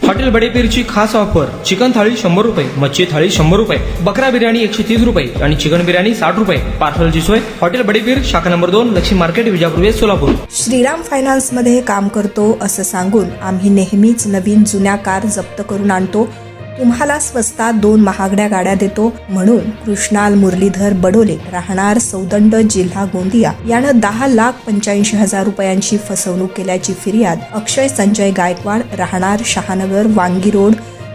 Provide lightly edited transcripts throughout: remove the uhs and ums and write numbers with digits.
Hotel बडेपीरची खास offer. Chicken थाळी 100 रुपये, मच्छी थाळी 100 रुपये, बकरा बिर्याणी 130 रुपये आणि चिकन बिर्याणी 60 रुपये. पार्सलची सोय. हॉटेल बडेपीर, शाखा number 2, Laxmi market, Vijapur west, Solapur. Shriram finance मध्ये काम करतो असं सांगून आम्ही नेहमीच नवीन जुन्या कार जप्त करून आणतो. तुम्हाला स्वस्तात 2 महागड्या गाड्या देतो म्हणून कृष्णाल मुरलीधर बडोले राहणार सौदंड, जिल्हा गोंदिया यानं 10,85,000 रुपयांची फसवणूक केल्याची फिर्याद अक्षय संजय गायकवाड राहणार शहानगर, वांगी रोड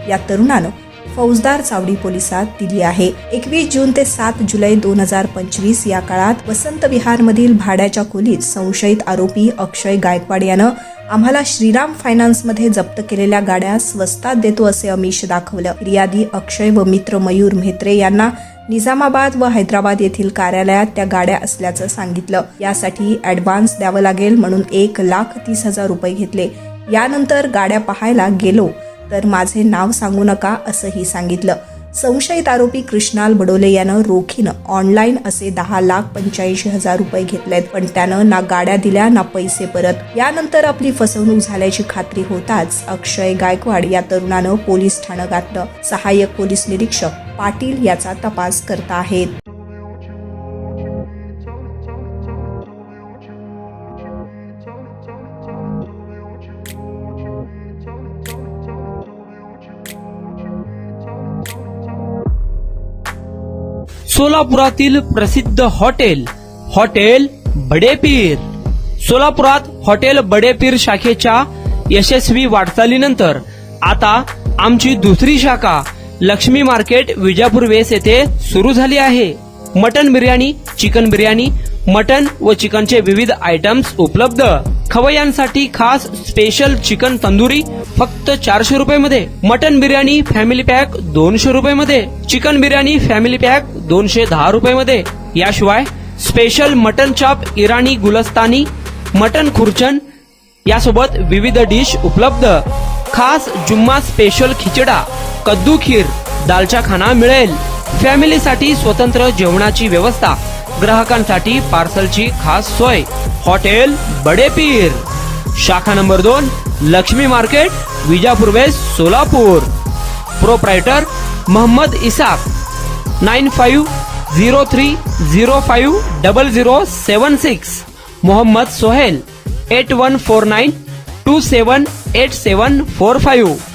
या तरुणानं फौजदार चावडी पोलिसात दिली आहे. 21 जून ते 7 जुलै 2025 या काळात वसंत विहारमधील भाड्याच्या खोलीत संशयित आरोपी अक्षय गायकवाड यानं आम्हाला श्रीराम फायनान्समध्ये जप्त केलेल्या गाड्या स्वस्तात देतो असे आमिष दाखवलं. फिर्यादी अक्षय व मित्र मयूर म्हेत्रे यांना निजामाबाद व हैदराबाद येथील कार्यालयात त्या गाड्या असल्याचं सांगितलं. यासाठी ॲडव्हान्स द्यावं लागेल म्हणून 1,30,000 रुपये घेतले. यानंतर गाड्या पाहायला गेलो तर माझे नाव सांगू नका असंही सांगितलं. संशयित आरोपी कृष्णाल बडोले यानं रोखीनं ऑनलाईन असे 10,85,000 रुपये घेतलेत, पण त्यानं ना गाड्या दिल्या ना पैसे परत. यानंतर आपली फसवणूक झाल्याची खात्री होताच अक्षय गायकवाड या तरुणानं पोलीस ठाणं गाठलं. सहाय्यक पोलीस निरीक्षक पाटील याचा तपास करत आहेत. सोलापुरातील प्रसिद्ध हॉटेल हॉटेल बडेपीर. सोलापुरात हॉटेल बडेपीर शाखेच्या यशस्वी वाटचालीनंतर आता आमची दुसरी शाखा लक्ष्मी मार्केट, विजापूर वेस्ट येथे सुरू झाली आहे. Mutton biryani, chicken biryani, mutton व चिकनचे विविध आयटम्स उपलब्ध. खवय्यांसाठी खास स्पेशल चिकन तंदुरी फक्त 400 रुपये मध्ये. मटन बिर्याणी फॅमिली पॅक 200 रुपये मध्ये. चिकन बिर्याणी फॅमिली पॅक 210 रुपये मध्ये. याशिवाय स्पेशल मटन चॉप, इराणी गुलस्तानी, मटन खुर्चन यासोबत विविध डिश उपलब्ध. खास जुम्मा स्पेशल खिचडा, कद्दू खीर, दालचा खाना मिळेल. फॅमिलीसाठी स्वतंत्र जेवणाची व्यवस्था. ग्राहकांसाठी पार्सलची खास सोय. हॉटेल बडेपीर, शाखा number 2, Laxmi market, Vijapur west, Solapur. Proprietor Mohammad Isaq. 9503050076. Mohammad Sohel. 8149278745.